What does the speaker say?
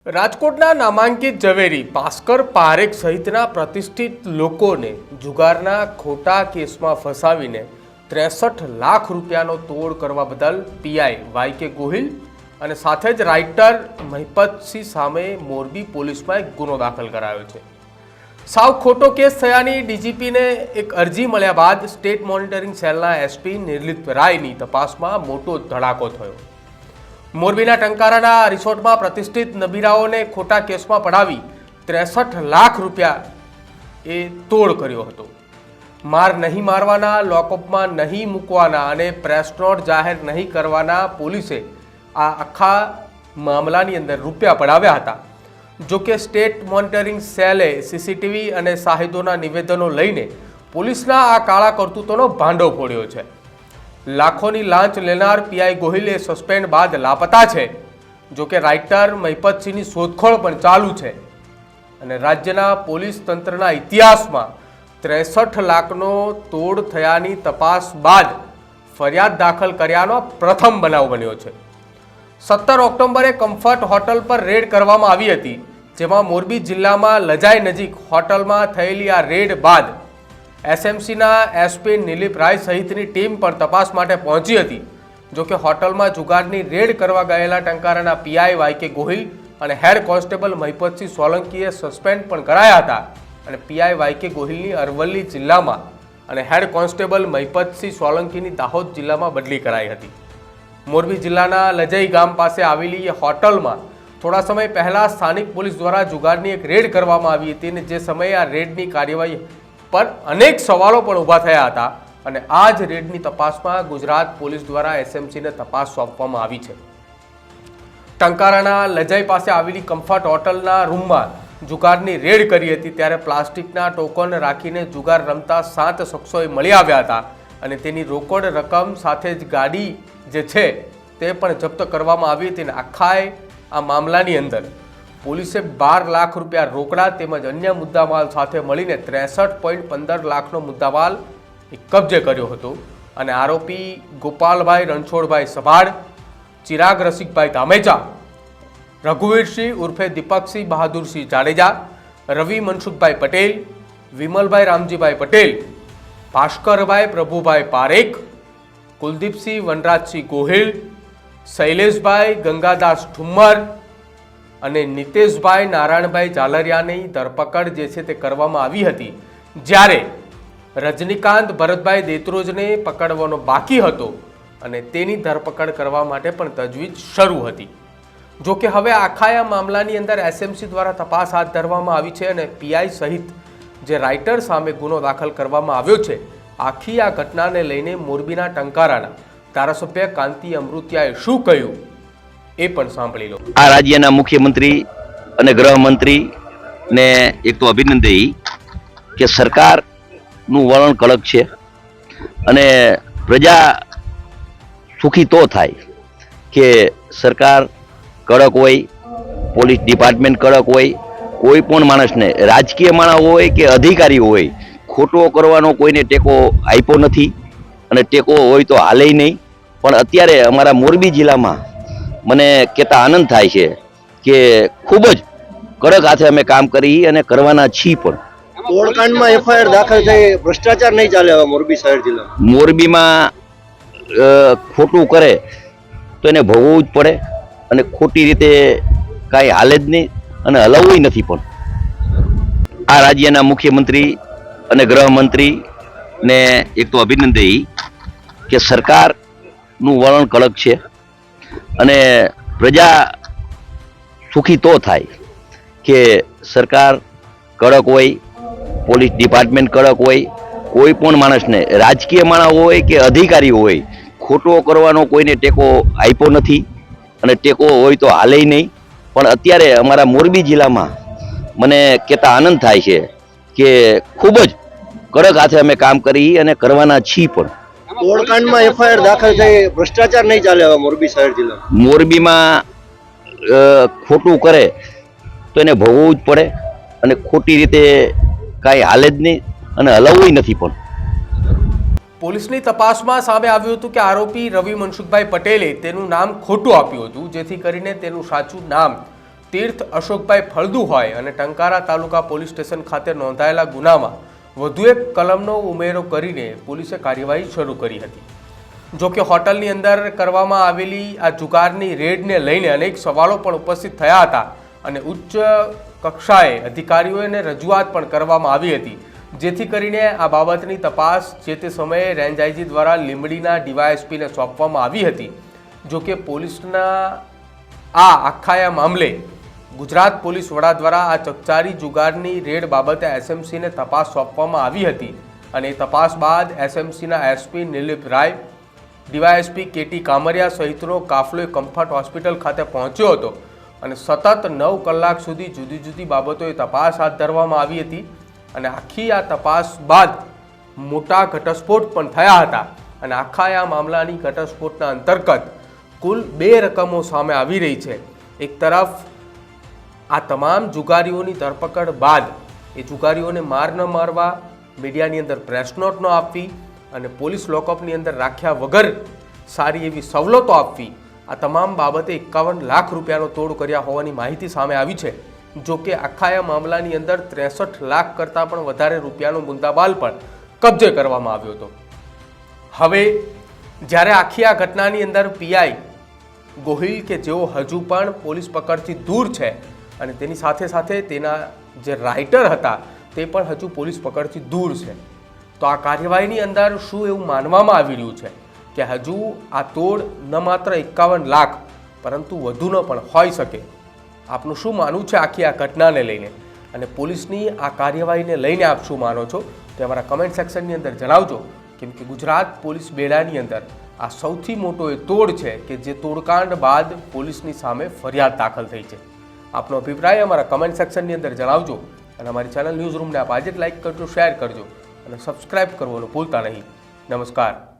રાજકોટના નામાંકિત ઝવેરી ભાસ્કર પારેખ સહિતના પ્રતિષ્ઠિત લોકોને જુગારના ખોટા કેસમાં ફસાવીને 63 લાખ રૂપિયાનો તોડ કરવા બદલ પીઆઈ વાય.કે. ગોહિલ અને સાથે જ રાઇટર મહિપતસિંહ સામે મોરબી પોલીસમાં એક ગુનો દાખલ કરાયો છે। સાવ ખોટો કેસ થયાની ડીજીપીને એક અરજી મળ્યા બાદ સ્ટેટ મોનિટરિંગ સેલના એસપી નિર્લિપ્ત રાયની તપાસમાં મોટો ધડાકો થયો। મોરબીના ટંકારાના રિસોર્ટમાં પ્રતિષ્ઠિત નબીરાઓને ખોટા કેસમાં પડાવી 63 લાખ રૂપિયા એ તોડ કર્યો હતો। માર નહીં મારવાના, લોકઅપમાં નહીં મૂકવાના અને પ્રેસ નોટ જાહેર નહીં કરવાના પોલીસે આ આખા મામલાની અંદર રૂપિયા પડાવ્યા હતા। જો કે સ્ટેટ મોનિટરિંગ સેલે સીસીટીવી અને સાહિદોના નિવેદનો લઈને પોલીસના આ કાળા કરતૂતોનો ભાંડો ફોડ્યો છે। લાખોની લાંચ લેનાર પીઆઈ ગોહિલે સસ્પેન્ડ બાદ લાપતા છે। જો કે રાઇટર મહિપતસિંહની શોધખોળ પણ ચાલુ છે અને રાજ્યના પોલીસ તંત્રના ઇતિહાસમાં 63 લાખનો તોડ થયાની તપાસ બાદ ફરિયાદ દાખલ કર્યાનો પ્રથમ બનાવ બન્યો છે। 17 ઓક્ટોબરે કમ્ફર્ટ હોટલ પર રેડ કરવામાં આવી હતી, જેમાં મોરબી જિલ્લામાં લજાઈ નજીક હોટલમાં થયેલી આ રેડ બાદ એસએમસીના એસપી નિર્લિપ્ત રાય સહિતની ટીમ પણ તપાસ માટે પહોંચી હતી। જો કે હોટલમાં જુગારની રેડ કરવા ગયેલા ટંકારાના પીઆઈ વાય.કે. ગોહિલ અને હેડ કોન્સ્ટેબલ મહિપતસિંહ સોલંકીએ સસ્પેન્ડ પણ કરાયા હતા અને પીઆઈ વાય.કે. ગોહિલની અરવલ્લી જિલ્લામાં અને હેડ કોન્સ્ટેબલ મહિપતસિંહ સોલંકીની દાહોદ જિલ્લામાં બદલી કરાઈ હતી। મોરબી જિલ્લાના લજઈ ગામ પાસે આવેલી હોટલમાં થોડા સમય પહેલા સ્થાનિક પોલીસ દ્વારા જુગારની એક રેડ કરવામાં આવી હતી અને જે સમયે આ રેડની કાર્યવાહી પર અનેક સવાલો પણ ઊભા થયા હતા અને આ જ રેડની તપાસમાં ગુજરાત પોલીસ દ્વારા એસએમસીને તપાસ સોંપવામાં આવી છે। ટંકારાના લજાઈ પાસે આવેલી કમ્ફર્ટ હોટલના રૂમમાં જુગારની રેડ કરી હતી, ત્યારે પ્લાસ્ટિકના ટોકન રાખીને જુગાર રમતા 7 શખ્સોએ મળી આવ્યા હતા અને તેની રોકડ રકમ સાથે જ ગાડી જે છે તે પણ જપ્ત કરવામાં આવી હતી અને આખા આ મામલાની અંદર પોલીસે 12 લાખ રૂપિયા રોકડા તેમજ અન્ય મુદ્દામાલ સાથે મળીને 63.15 લાખનો મુદ્દામાલ કબજે કર્યો હતો અને આરોપી ગોપાલભાઈ રણછોડભાઈ સભાડ, ચિરાગ રસિકભાઈ ધામેચા, રઘુવીરસિંહ ઉર્ફે દીપકસિંહ બહાદુરસિંહ જાડેજા, રવિ મનસુખભાઈ પટેલ, વિમલભાઈ રામજીભાઈ પટેલ, ભાસ્કરભાઈ પ્રભુભાઈ પારેખ, કુલદીપસિંહ વનરાજસિંહ ગોહિલ, શૈલેષભાઈ ગંગાદાસ ઠુમ્મર અને નિતેશભાઈ નારાયણભાઈ ઝાલરિયાની ધરપકડ જે છે તે કરવામાં આવી હતી, જ્યારે રજનીકાંત ભરતભાઈ દેત્રોજને પકડવાનો બાકી હતો અને તેની ધરપકડ કરવા માટે પણ તજવીજ શરૂ હતી। જો કે હવે આખા આ મામલાની અંદર એસએમસી દ્વારા તપાસ હાથ ધરવામાં આવી છે અને પીઆઈ સહિત જે રાઇટર સામે ગુનો દાખલ કરવામાં આવ્યો છે। આખી આ ઘટનાને લઈને મોરબીના ટંકારાના ધારાસભ્ય કાંતિ અમૃતિયાએ શું કહ્યું એ પણ સાંભળી લો। આ રાજ્યના મુખ્યમંત્રી અને ગૃહમંત્રી ને એક તો અભિનંદન કે સરકારનું વલણ કડક છે અને પ્રજા સુખી તો થાય કે સરકાર કડક હોય, પોલીસ ડિપાર્ટમેન્ટ કડક હોય, કોઈ પણ માણસને રાજકીય માણસ હોય કે અધિકારી હોય ખોટો કરવાનો કોઈને ટેકો આપ્યો નથી અને ટેકો હોય તો હાલે નહીં। પણ અત્યારે અમારા મોરબી જિલ્લામાં મને કહેતા આનંદ થાય છે કે ખૂબ જ કડક હાથે અમે કામ કરી અને કરવાના છીએ પણ। તોડકાંડમાં એફઆઈઆર દાખલ થઈ, ભ્રષ્ટાચાર નહીં ચાલે હવે મોરબી શહેર જિલ્લામાં। મોરબીમાં ખોટું કરે તો એને ભોગવવું જ પડે અને ખોટી રીતે કાંઈ હાલે જ નહીં અને હલાવવું નથી પણ। આ રાજ્યના મુખ્યમંત્રી અને ગૃહમંત્રી ને એક તો અભિનંદન કે સરકારનું વલણ કડક છે અને પ્રજા સુખી તો થાય કે સરકાર કડક હોય, પોલીસ ડિપાર્ટમેન્ટ કડક હોય, કોઈ પણ માણસને રાજકીય માણસ હોય કે અધિકારી હોય ખોટો કરવાનો કોઈને ટેકો આપ્યો નથી અને ટેકો હોય તો હાલે નહીં। પણ અત્યારે અમારા મોરબી જિલ્લામાં મને કહેતા આનંદ થાય છે કે ખૂબ જ કડક હાથે અમે કામ કરી અને કરવાના છીએ પણ। તોડકાંડમાં એફઆઈઆર દાખલ થઈ, ભ્રષ્ટાચાર નહીં ચાલે હવે મોરબી શહેર જિલ્લામાં। મોરબીમાં ખોટું કરે તો એને ભોગવવું જ પડે અને ખોટી રીતે કાંઈ હાલે જ નહીં અને હલાવવું નથી પણ। પોલીસની તપાસમાં સામે આવ્યું હતું કે આરોપી રવિ મનસુખભાઈ પટેલે તેનું નામ ખોટું આપ્યું હતું, જેથી કરીને તેનું સાચું નામ તીર્થ અશોકભાઈ ફળદુ હોય અને ટંકારા તાલુકા પોલીસ સ્ટેશન ખાતે નોંધાયેલા ગુનામાં વધુ એક કલમનો ઉમેરો કરીને પોલીસે કાર્યવાહી શરૂ કરી હતી. જો કે હોટલની અંદર કરવામાં આવેલી આ જુગારની રેડને લઈને અનેક સવાલો પણ ઉપસ્થિત થયા હતા અને ઉચ્ચ કક્ષાએ અધિકારીઓને રજૂઆત પણ કરવામાં આવી હતી, જેથી કરીને આ બાબતની તપાસ જે તે સમયે રેન્જ આઈજી દ્વારા લીંબડીના ડીવાયએસપીને સોંપવામાં આવી હતી. જો કે પોલીસના આખા મામલે ગુજરાત પોલીસ વડા દ્વારા આ ચકચારી જુગારની રેડ બાબતે એસએમસીને તપાસ સોંપવામાં આવી હતી અને તપાસ બાદ એસએમસીના એસપી નિલીપ રાય, ડીવાયએસપી કેટી કામરિયા સહિતનો કાફલો કમ્ફર્ટ હોસ્પિટલ ખાતે પહોંચ્યો હતો અને સતત 9 કલાક સુધી જુદી જુદી બાબતોએ તપાસ હાથ ધરવામાં આવી હતી અને આખી આ તપાસ બાદ મોટા ઘટસ્ફોટ પણ થયા હતા અને આખા આ મામલાની ઘટસ્ફોટના અંતર્ગત કુલ 2 રકમો સામે આવી રહી છે. એક તરફ આ તમામ જુગારીઓની ધરપકડ બાદ એ જુગારીઓને માર ન મારવા, મીડિયાની અંદર પ્રેસ નોટ ન આપવી અને પોલીસ લોકઅપની અંદર રાખ્યા વગર સારી એવી સવલતો આપવી, આ તમામ બાબતે 51 લાખ રૂપિયાનો તોડ કર્યા હોવાની માહિતી સામે આવી છે. જો કે આખા આ મામલાની અંદર 63 લાખ કરતાં પણ વધારે રૂપિયાનો મુદ્દામાલ પણ કબજે કરવામાં આવ્યો હતો. હવે જ્યારે આખી આ ઘટનાની અંદર પીઆઈ ગોહિલ કે જેઓ હજુ પણ પોલીસ પકડથી દૂર છે અને તેની સાથે સાથે તેના જે રાઇટર હતા તે પણ હજુ પોલીસ પકડથી દૂર છે, તો આ કાર્યવાહીની અંદર શું એવું માનવામાં આવી રહ્યું છે કે હજુ આ તોડ ન માત્ર 51 લાખ પરંતુ વધુનો પણ હોઈ શકે? આપનું શું માનવું છે આખી આ ઘટનાને લઈને અને પોલીસની આ કાર્યવાહીને લઈને આપ શું માનો છો તે અમારા કમેન્ટ સેક્શનની અંદર જણાવજો. કેમ કે ગુજરાત પોલીસ બેડાની અંદર આ સૌથી મોટો એ તોડ છે કે જે તોડકાંડ બાદ પોલીસની સામે ફરિયાદ દાખલ થઈ છે. આપનો અભિપ્રાય અમારા કમેન્ટ સેક્શનની અંદર જણાવજો અને અમારી ચેનલ ન્યૂઝ રૂમને આપ આજે જ લાઇક કરજો, શેર કરજો અને સબસ્ક્રાઇબ કરવાનું ભૂલતા નહીં. નમસ્કાર.